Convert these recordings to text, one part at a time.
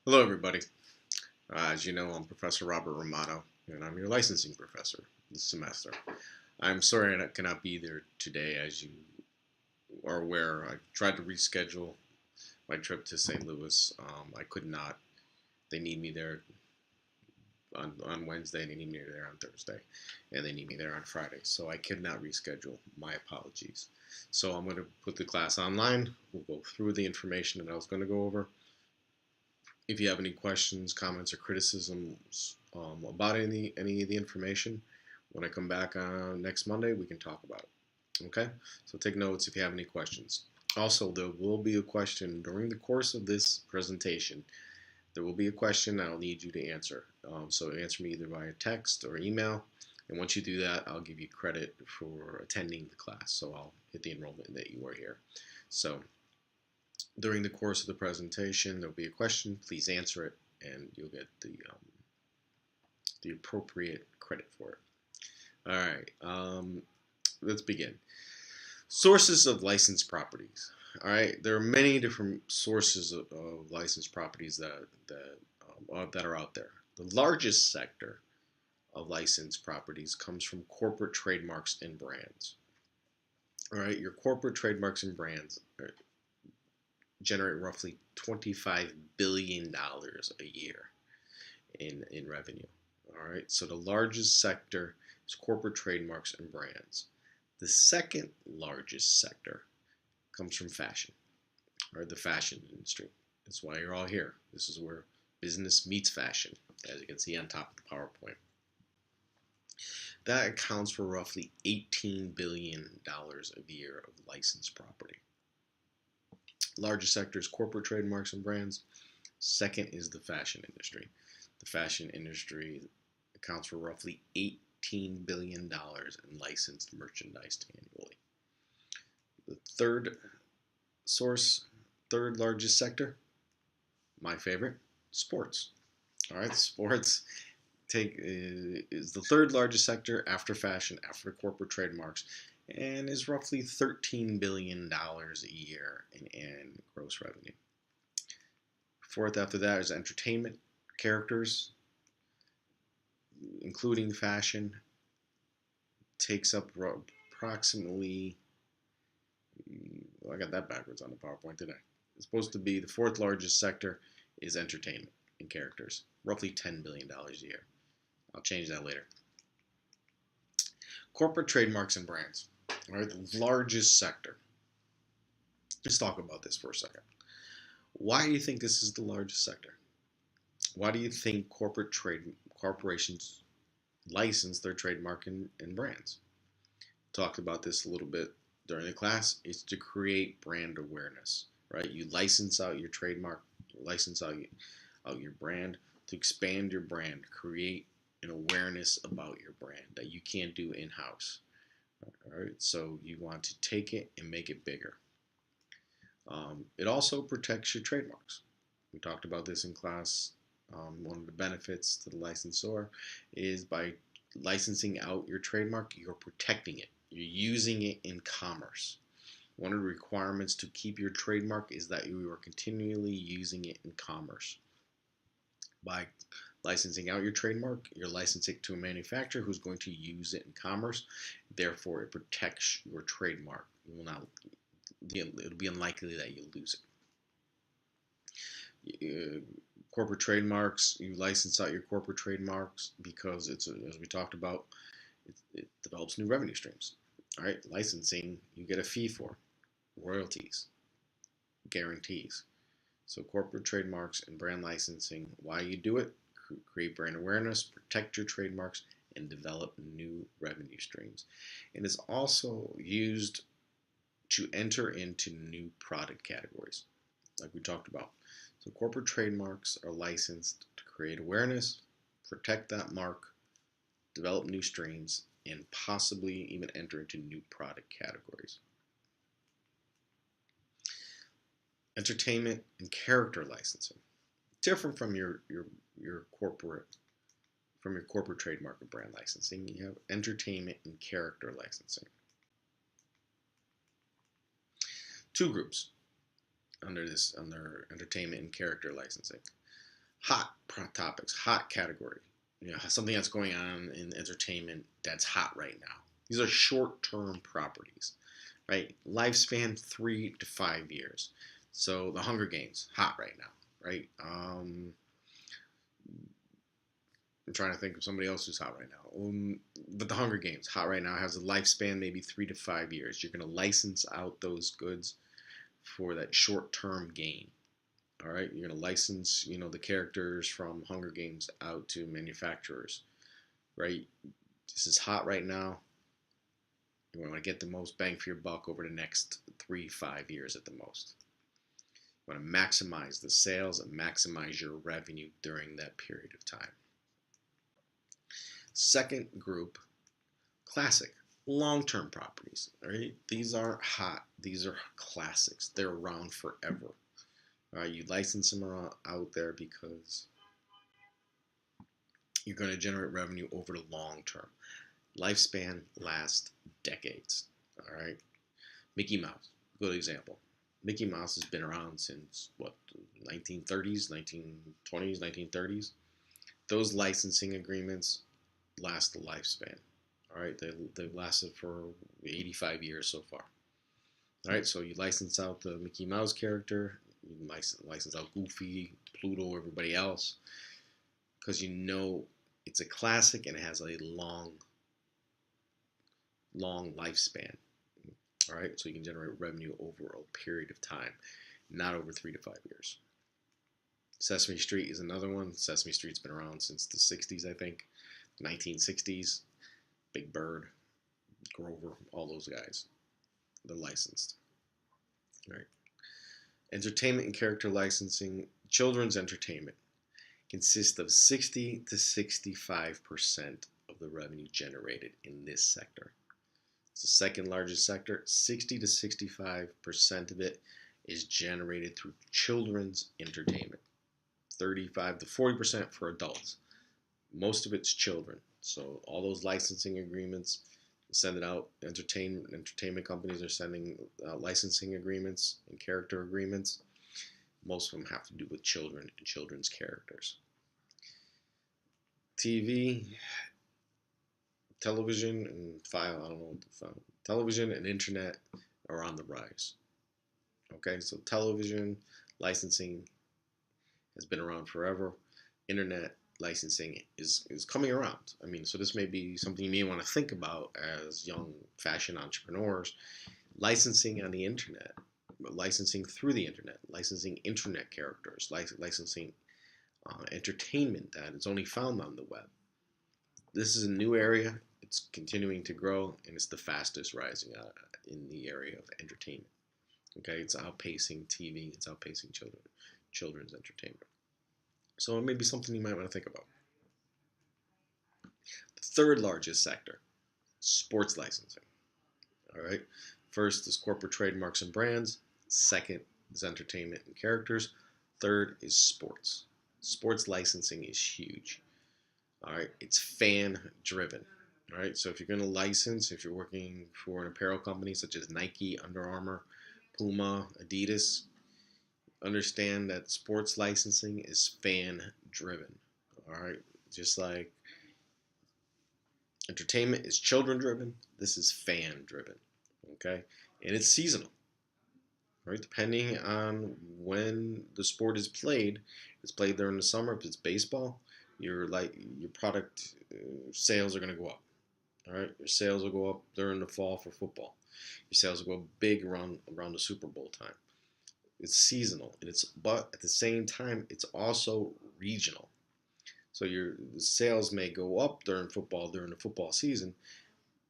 Hello, everybody. As you know, I'm Professor Robert Romano, and I'm your licensing professor this semester. I'm sorry I cannot be there today, as you are aware. I tried to reschedule my trip to St. Louis. I could not. They need me there on Wednesday, they need me there on Thursday, and they need me there on Friday. So I could not reschedule. My apologies. So I'm going to put the class online. We'll go through the information that I was going to go over. If you have any questions, comments, or criticisms about any of the information, when I come back next Monday, we can talk about it. Okay? So take notes if you have any questions. Also, there will be a question during the course of this presentation. There will be a question I'll need you to answer. So answer me either via text or email. And once you do that, I'll give you credit for attending the class. So I'll hit the enrollment that you were here. So during the course of the presentation, there'll be a question. Please answer it, and you'll get the appropriate credit for it. All right, let's begin. Sources of licensed properties. All right, there are many different sources of licensed properties that are out there. The largest sector of licensed properties comes from corporate trademarks and brands. All right, your corporate trademarks and brands generate roughly $25 billion a year in revenue. All right, so the largest sector is corporate trademarks and brands. The second largest sector comes from fashion, or the fashion industry. That's why you're all here. This is where business meets fashion, as you can see on top of the PowerPoint. That accounts for roughly $18 billion a year of licensed property. Largest sector is corporate trademarks and brands. Second is the fashion industry. The fashion industry accounts for roughly $18 billion in licensed merchandise annually. The third largest sector, my favorite, sports. All right, sports is the third largest sector after fashion, after corporate trademarks, and is roughly $13 billion a year in gross revenue. Fourth after that is entertainment, characters, including fashion, takes up approximately, I got that backwards on the PowerPoint, didn't I? It's supposed to be the fourth largest sector is entertainment and characters, roughly $10 billion a year. I'll change that later. Corporate trademarks and brands, all right, the largest sector. Let's talk about this for a second. Why do you think this is the largest sector? Why do you think corporations license their trademark and brands? Talked about this a little bit during the class. It's to create brand awareness, right? You license out your trademark, license out your brand to expand your brand, create an awareness about your brand that you can't do in-house. All right, so you want to take it and make it bigger. It also protects your trademarks. We talked about this in class. One of the benefits to the licensor is by licensing out your trademark, you're protecting it. You're using it in commerce. One of the requirements to keep your trademark is that you are continually using it in commerce. By licensing out your trademark, you're licensing it to a manufacturer who's going to use it in commerce. Therefore, it protects your trademark. You will not. It'll be unlikely that you'll lose it. Corporate trademarks, you license out your corporate trademarks because it's, as we talked about, it develops new revenue streams. All right, licensing, you get a fee for royalties, guarantees. So corporate trademarks and brand licensing, why you do it, create brand awareness, protect your trademarks, and develop new revenue streams. And it's also used to enter into new product categories, like we talked about. So corporate trademarks are licensed to create awareness, protect that mark, develop new streams, and possibly even enter into new product categories. Entertainment and character licensing, different from your corporate trademark and brand licensing. You have entertainment and character licensing. Two groups under entertainment and character licensing. Hot topics, hot category. Something that's going on in entertainment that's hot right now. These are short-term properties, right? Lifespan 3 to 5 years. So the Hunger Games, hot right now, right? I'm trying to think of somebody else who's hot right now. But the Hunger Games, hot right now, has a lifespan maybe 3 to 5 years. You're going to license out those goods for that short-term gain. All right, you're going to license, the characters from Hunger Games out to manufacturers, right? This is hot right now. You want to get the most bang for your buck over the next 3 to 5 years at the most. You want to maximize the sales and maximize your revenue during that period of time. Second group, classic, long-term properties. All right, these are hot. These are classics. They're around forever. You license them out there because you're going to generate revenue over the long term. Lifespan lasts decades. All right, Mickey Mouse, good example. Mickey Mouse has been around since 1930s, 1920s, 1930s. Those licensing agreements last the lifespan. All right, they've lasted for 85 years so far. All right, so you license out the Mickey Mouse character, you license out Goofy, Pluto, everybody else, because it's a classic and it has a long lifespan. All right, so you can generate revenue over a period of time, not over 3 to 5 years. Sesame Street is another one. Sesame Street's been around since the 60s, I think, 1960s. Big Bird, Grover, all those guys. They're licensed. All right. Entertainment and character licensing, children's entertainment, consists of 60 to 65% of the revenue generated in this sector. It's the second largest sector. 60 to 65% of it is generated through children's entertainment. 35 to 40% for adults. Most of it's children. So all those licensing agreements, send it out. Entertainment companies are sending licensing agreements and character agreements. Most of them have to do with children and children's characters. Television and television and internet are on the rise. Okay, so television licensing has been around forever. Internet licensing is coming around. So this may be something you may want to think about as young fashion entrepreneurs. Licensing on the internet, licensing through the internet, licensing internet characters, licensing entertainment that is only found on the web. This is a new area. It's continuing to grow, and it's the fastest rising in the area of entertainment. Okay, it's outpacing TV. It's outpacing children's entertainment. So it may be something you might want to think about. The third largest sector, sports licensing. All right. First is corporate trademarks and brands. Second is entertainment and characters. Third is sports. Sports licensing is huge. All right. It's fan driven. All right. So if you're going to license, if you're working for an apparel company such as Nike, Under Armour, Puma, Adidas, understand that sports licensing is fan driven. All right. Just like entertainment is children driven, this is fan driven. Okay. And it's seasonal. Right, depending on when the sport is played. If it's played during the summer, if it's baseball, your product sales are going to go up. All right, your sales will go up during the fall for football. Your sales will go big around the Super Bowl time. It's seasonal, but at the same time, it's also regional. So your sales may go up during the football season,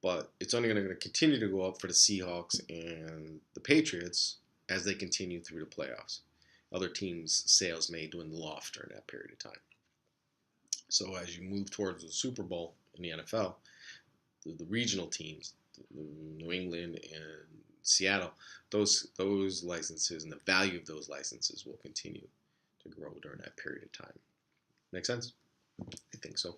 but it's only going to continue to go up for the Seahawks and the Patriots as they continue through the playoffs. Other teams' sales may dwindle off during that period of time. So as you move towards the Super Bowl in the NFL, the regional teams, New England and Seattle, those licenses and the value of those licenses will continue to grow during that period of time. Make sense? I think so.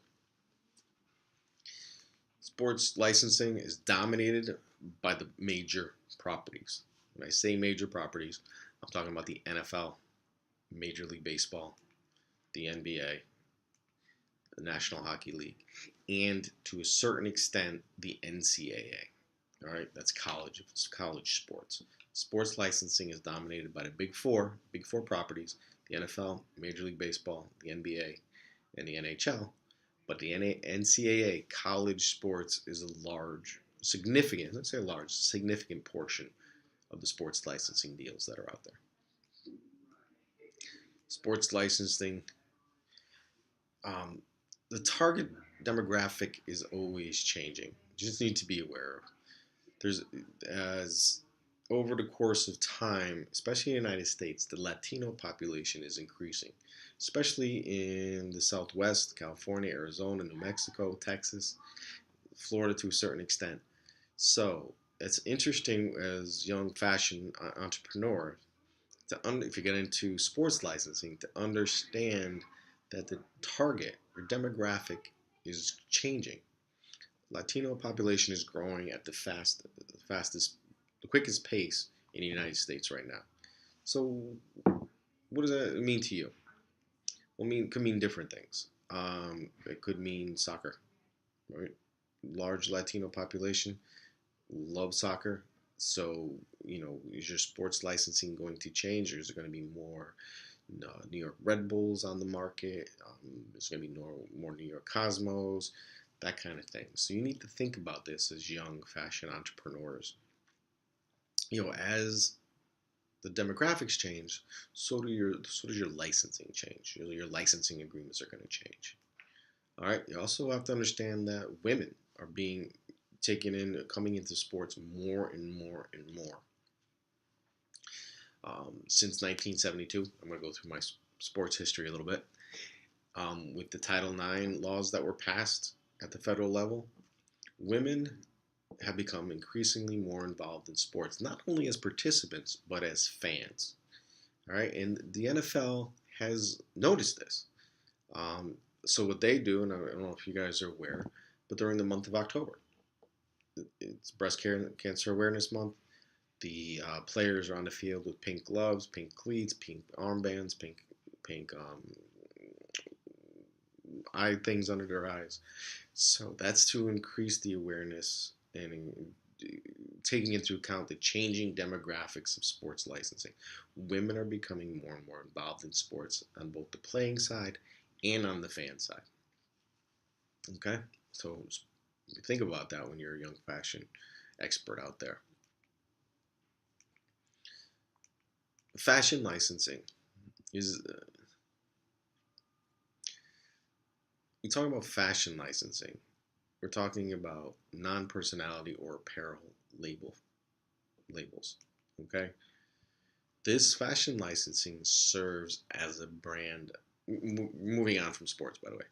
Sports licensing is dominated by the major properties. When I say major properties, I'm talking about the NFL, Major League Baseball, the NBA, the National Hockey League, and to a certain extent the NCAA. All right, that's college sports. Sports licensing is dominated by the Big Four properties: the NFL, Major League Baseball, the NBA, and the NHL. But the NCAA, college sports, is a significant portion of the sports licensing deals that are out there. Sports licensing, um, the target demographic is always changing. You just need to be aware of. There's as over the course of time, especially in the United States, the Latino population is increasing, especially in the Southwest, California, Arizona, New Mexico, Texas, Florida to a certain extent. So it's interesting as young fashion entrepreneurs if you get into sports licensing, to understand that the target or demographic is changing. Latino population is growing at the quickest pace in the United States right now. So, what does that mean to you? Well, it could mean different things. It could mean soccer, right? Large Latino population love soccer. So, is your sports licensing going to change, or is there going to be more New York Red Bulls on the market? There's going to be more New York Cosmos, that kind of thing. So you need to think about this as young fashion entrepreneurs. As the demographics change, so does your licensing change. Your licensing agreements are going to change. All right. You also have to understand that women are being coming into sports more and more and more. Since 1972, I'm going to go through my sports history a little bit. With the Title IX laws that were passed at the federal level, women have become increasingly more involved in sports, not only as participants, but as fans. All right, and the NFL has noticed this. So what they do, and I don't know if you guys are aware, but during the month of October, it's Breast Cancer Awareness Month. The players are on the field with pink gloves, pink cleats, pink armbands, pink eye things under their eyes. So that's to increase the awareness and taking into account the changing demographics of sports licensing. Women are becoming more and more involved in sports on both the playing side and on the fan side. Okay, so think about that when you're a young fashion expert out there. Fashion licensing is we talk about fashion licensing. We're talking about non-personality or apparel labels. Okay, this fashion licensing serves as a brand. Moving on from sports, by the way.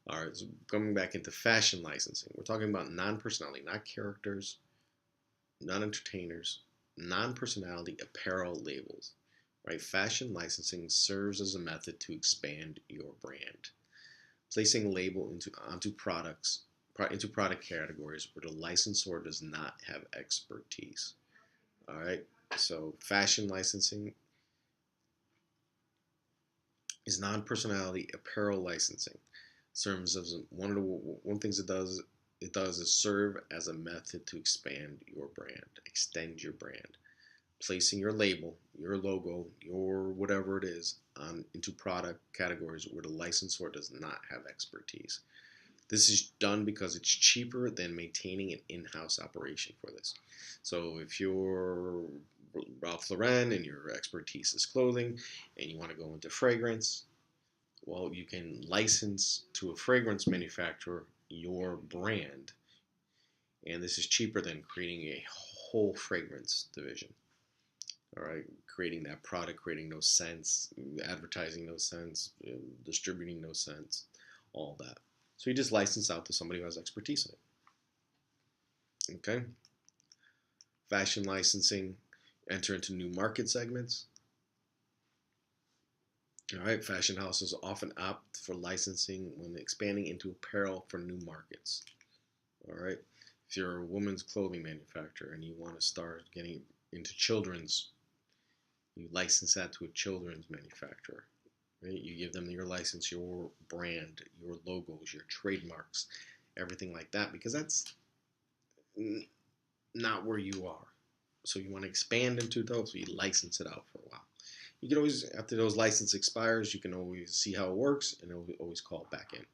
All right, so coming back into fashion licensing, we're talking about non-personality, not characters, not entertainers, non-personality apparel labels. Right? Fashion licensing serves as a method to expand your brand, placing a label onto into product categories where the licensor does not have expertise. All right, so fashion licensing is non-personality apparel licensing. Serves as one things it does is serve as a method to expand your brand, extend your brand, placing your label, your logo, your whatever it is into product categories where the licensor does not have expertise. This is done because it's cheaper than maintaining an in-house operation for this. So if you're Ralph Lauren and your expertise is clothing and you want to go into fragrance, well, you can license to a fragrance manufacturer your brand, and this is cheaper than creating a whole fragrance division. All right, creating that product, creating those scents, advertising those scents, distributing those scents, all that. So you just license out to somebody who has expertise in it. Okay. Fashion licensing, enter into new market segments. All right, fashion houses often opt for licensing when expanding into apparel for new markets. All right, if you're a women's clothing manufacturer and you want to start getting into children's, you license that to a children's manufacturer. right? You give them your license, your brand, your logos, your trademarks, everything like that, because that's not where you are. So you want to expand into those, so you license it out for a while. You can always, after those license expires, you can always see how it works and always call it back in.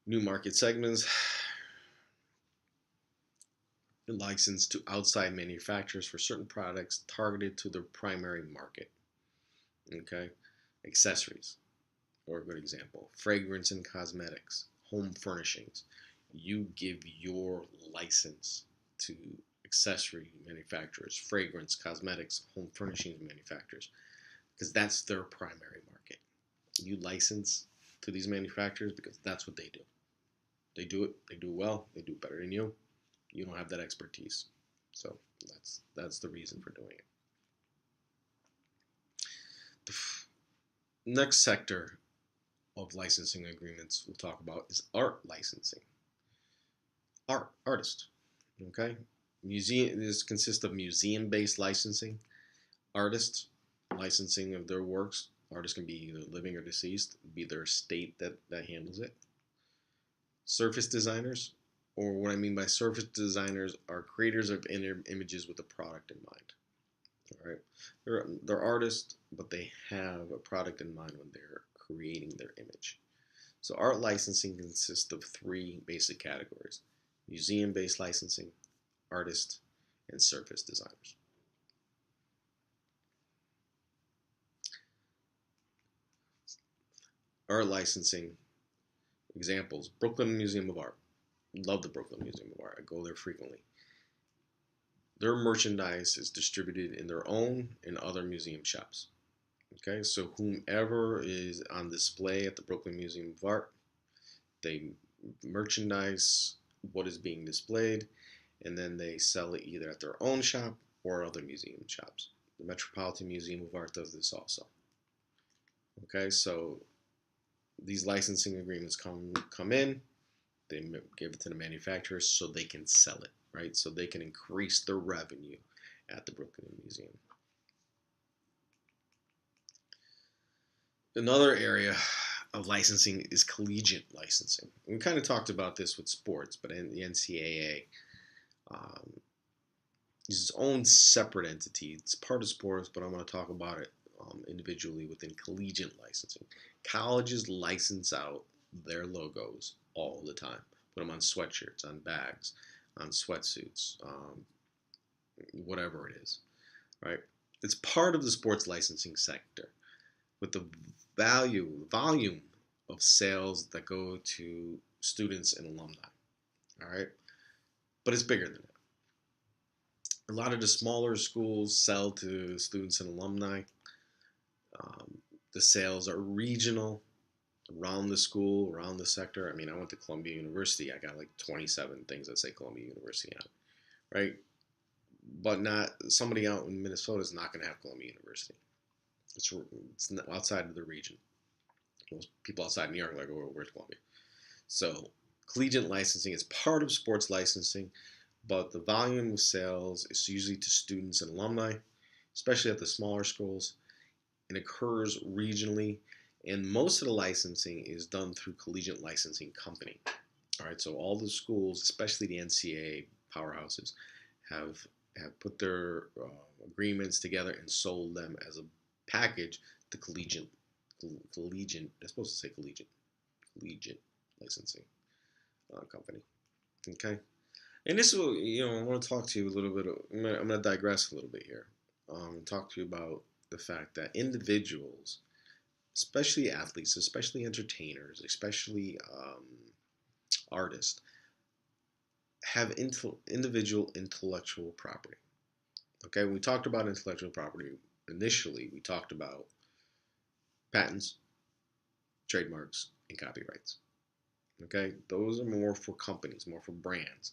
New market segments, licensed to outside manufacturers for certain products targeted to their primary market. Okay, accessories, or a good example, fragrance and cosmetics, home furnishings. You give your license to accessory manufacturers, fragrance, cosmetics, home furnishings manufacturers, because that's their primary market. You license to these manufacturers because that's what they do. They do it well, they do it better than you. You don't have that expertise. So that's the reason for doing it. The next sector of licensing agreements we'll talk about is art licensing. Artist. Okay? This consists of museum-based licensing, artists licensing of their works. Artists can be either living or deceased, be their estate that handles it. Surface designers, or what I mean by surface designers, are creators of images with a product in mind. All right, they're artists, but they have a product in mind when they're creating their image. So art licensing consists of three basic categories: museum-based licensing, artists, and surface designers. Art licensing examples: Brooklyn Museum of Art. Love the Brooklyn Museum of Art. I go there frequently. Their merchandise is distributed in their own and other museum shops. Okay, so whomever is on display at the Brooklyn Museum of Art, they merchandise what is being displayed, and then they sell it either at their own shop or other museum shops. The Metropolitan Museum of Art does this also. Okay, so these licensing agreements come in, they give it to the manufacturers so they can sell it, right? So they can increase their revenue at the Brooklyn Museum. Another area of licensing is collegiate licensing. We kind of talked about this with sports, but in the NCAA is its own separate entity. It's part of sports, but I'm going to talk about it individually within collegiate licensing. Colleges license out their logos all the time. Put them on sweatshirts, on bags, on sweatsuits, whatever it is, right? It's part of the sports licensing sector with the volume of sales that go to students and alumni, all right? But it's bigger than that. A lot of the smaller schools sell to students and alumni. The sales are regional, around the school, around the sector. I mean, I went to Columbia University. I got like 27 things that say Columbia University on it, right? But not somebody out in Minnesota is not going to have Columbia University. It's outside of the region. Most people outside New York are like, oh, where's Columbia? So collegiate licensing is part of sports licensing, but the volume of sales is usually to students and alumni, especially at the smaller schools. It occurs regionally, and most of the licensing is done through collegiate licensing company. All right, so all the schools, especially the NCAA powerhouses, have put their agreements together and sold them as a package to collegiate. I'm supposed to say collegiate licensing company. Okay, and this will, I want to talk to you a little bit. I'm going to digress a little bit here. Talk to you about the fact that individuals, especially athletes, especially entertainers, especially artists, have individual intellectual property. Okay, when we talked about intellectual property initially, we talked about patents, trademarks, and copyrights. Okay, those are more for companies, more for brands.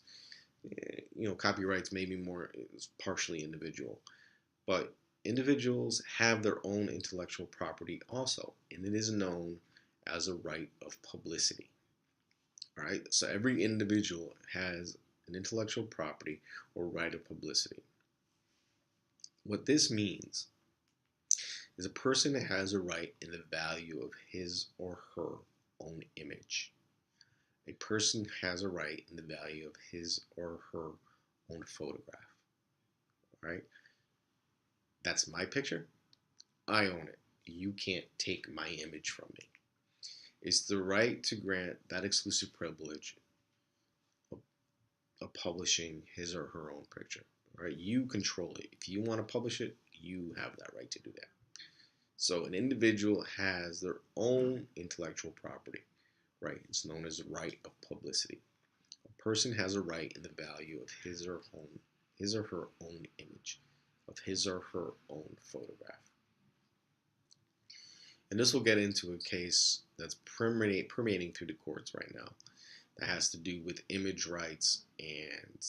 Copyrights maybe more is partially individual, but individuals have their own intellectual property also, and it is known as a right of publicity. All right, so every individual has an intellectual property or right of publicity. What this means is a person that has a right in the value of his or her own image. A person has a right in the value of his or her own photograph. Right? That's my picture. I own it. You can't take my image from me. It's the right to grant that exclusive privilege of publishing his or her own picture. Right? You control it. If you want to publish it, you have that right to do that. So an individual has their own intellectual property right. It's known as the right of publicity. A person has a right in the value of his or her own image, of his or her own photograph. And this will get into a case that's permeating through the courts right now that has to do with image rights and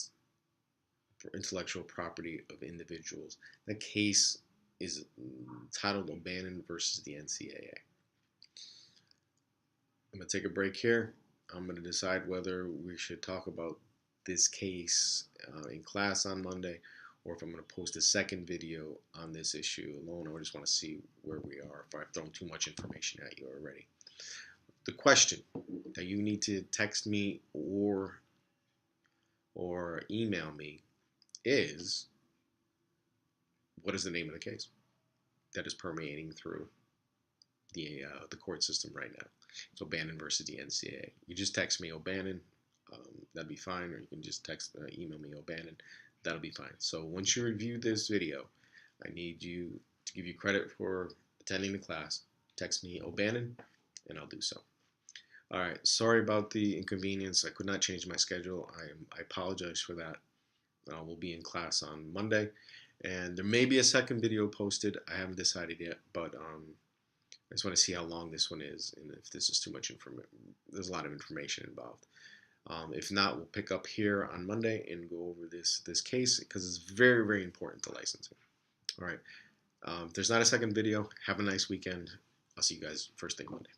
intellectual property of individuals. The case is titled O'Bannon versus the NCAA. I'm going to take a break here. I'm going to decide whether we should talk about this case in class on Monday, or if I'm going to post a second video on this issue alone, or I just want to see where we are, if I've thrown too much information at you already. The question that you need to text me or email me is, what is the name of the case that is permeating through the court system right now? It's O'Bannon versus the NCAA. You just text me O'Bannon, that'd be fine, or you can just email me O'Bannon, that'll be fine. So once you review this video, I need you to give you credit for attending the class. Text me O'Bannon, and I'll do so. All right, sorry about the inconvenience. I could not change my schedule. I apologize for that. We'll be in class on Monday, and there may be a second video posted. I haven't decided yet, but I just want to see how long this one is, and if this is too much information. There's a lot of information involved. If not, we'll pick up here on Monday and go over this case, because it's very, very important to licensing. All right. If there's not a second video, have a nice weekend. I'll see you guys first thing Monday.